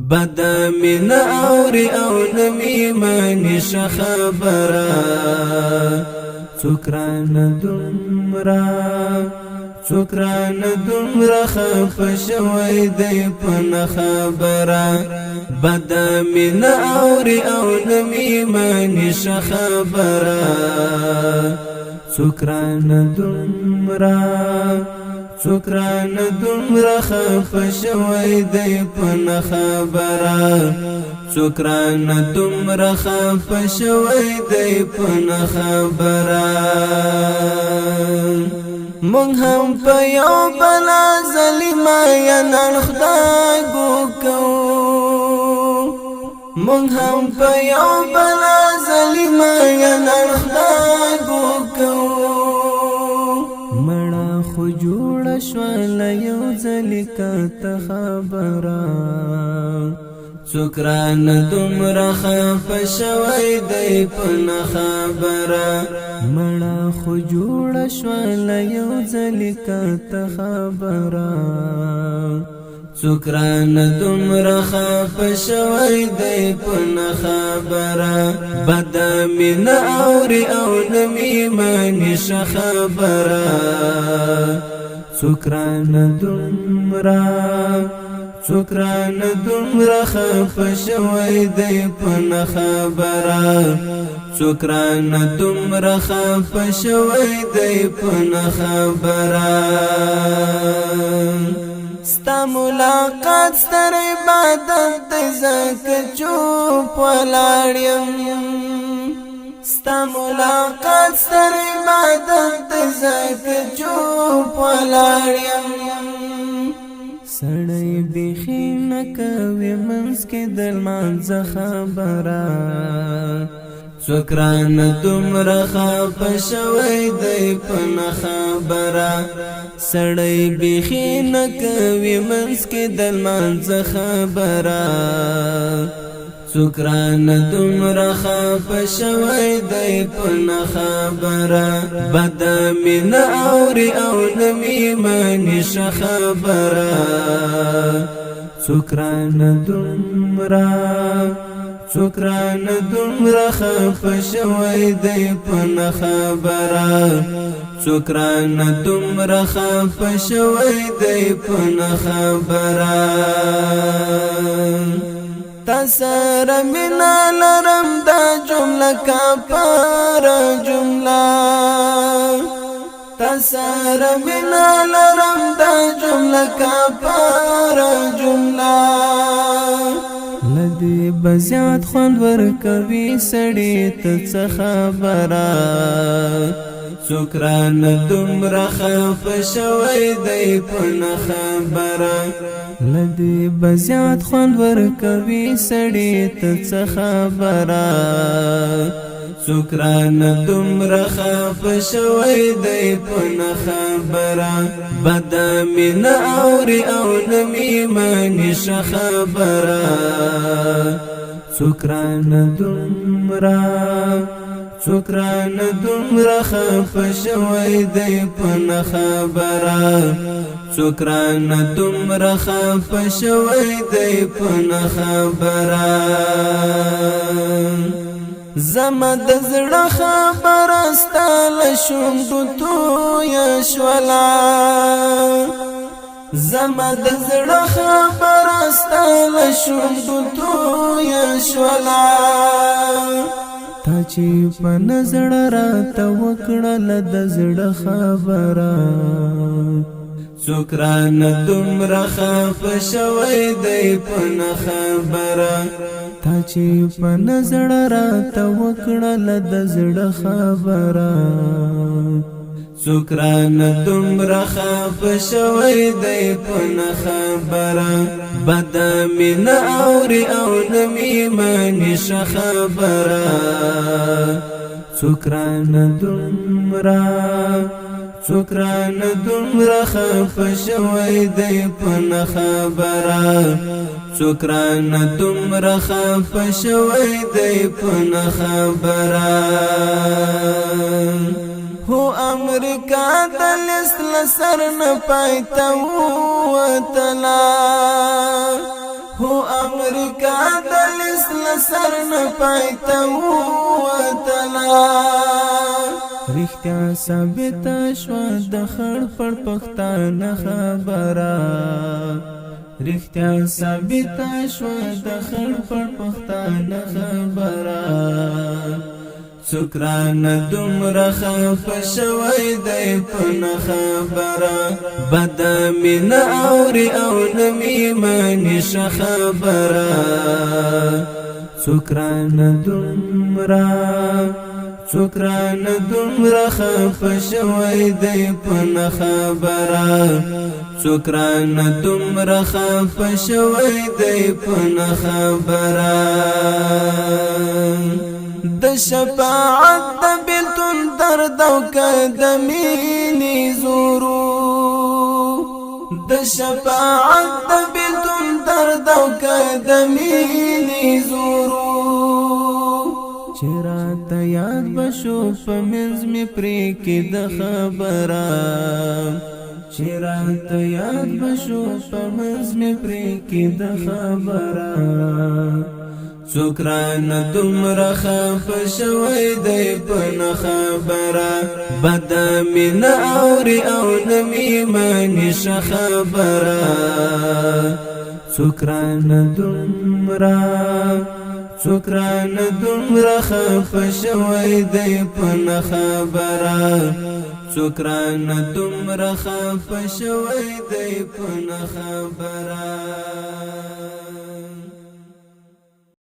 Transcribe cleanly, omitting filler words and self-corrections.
بد من اوري او نمی مانی خبره څوکران دمرا څوکران دمرا خف شوي دی پن خبره بد من اوري او نمی مانی خبره څوکران دمرا څوکران دمرا خف شوي دی پن خبره څوکران دمرا خف شوي دی پن خبره مونږ هم په یو بلا ظالما یا نن خدای ګوکو مونږ هم په یو بلا ظالما یا نن خدای ګوکو مړه خو جوړ شول یو ځل کته خبره څوکران دمرا خف شوي دی پن خبره مړه خو جوړ شول یو ځل کته خبره څوکران دمرا خف شوي دی پن خبره بد من اوري او نمی مانی خبره څوکران دمرا څوکران دمرا خف شوي دی پن خبره څوکران دمرا خف شوي دی پن خبره ستا ملاقات ستر عبادت دی زکه چوپ ولاړ یم ستا ملاقات ستر عبادت دی زکه چوپ ولاړ یم سړی بیخي نه کوي منځ کې د لمانځه خبره څوکران دمرا خف شوي دی پن خبره سړی بیخي نه کوي منځ کې د لمانځه خبره څوکران دمرا خف شوي دی پن خبره بد من اوري او نمی مانی خبره څوکران دمرا څوکران دمرا خف شوي دی پن خبره څوکران دمرا خف شوي دی پن خبره تسر منا لرم دا جمله کا پر جمله تسر منا لرم دا جمله کا پر جمله لدی بزیات خوند ورکوي سړی ته څه خبره څوکران دمرا خف شوي دی پن خبره لدی بزیات خوند ورکوي سړی ته څه خبره څوکران دمرا خف شوي دی پن خبره بد من اوري او نمی مانی خبره څوکران دمرا څوکران دمرا خف شوي دی پن خبره څوکران دمرا خف شوي دی پن خبره زما د زړه خبره ستاله شوم تو یا شولا زما د زړه خبره ستاله شوم تو یا شولا تا چې په نظر راته وکړل د زړه خبره څوکران دمرا خف شوي دی پن خبره تا چې په نظر راته وکړل د زړه خبره څوکران دمرا خف شوي دی پن خبره بد من اوري او نمی مانی خبره څوکران دمرا څوکران دمرا خف شوي دی پن خبره څوکران دمرا خف شوي دی پن خبره هو امریکا دلست لسر نه پایتا وتلا هو امریکا دلس لسر نپایتا وطلا رښتیا ثابت شوا د خړ پړ پښتانه خبره رښتیا ثابت شوا د خړ پړ پښتانه خبره سکران دومره خفه شوی دی په نه خبره بد مین اوري او نمی مني خبره سکران دومره خفه شوی دی په نه خبره سکران دومره خفه شوی دی په نه خبره د شفاعت د بیلتون درد او قدمینی زورو د شفاعت د بیلتون درد او قدمینی زورو چرات یاد بشو په منځ می پرې کې د خبره چرات یاد بشو په منځ می پرې کې د خبره سکران دومره خفه شوی دی په نه خبره بد مین اوري او نمی مني خبره سکران دومره خفه شوی دی په نه خبره سکران دومره خفه شوی دی په نه خبره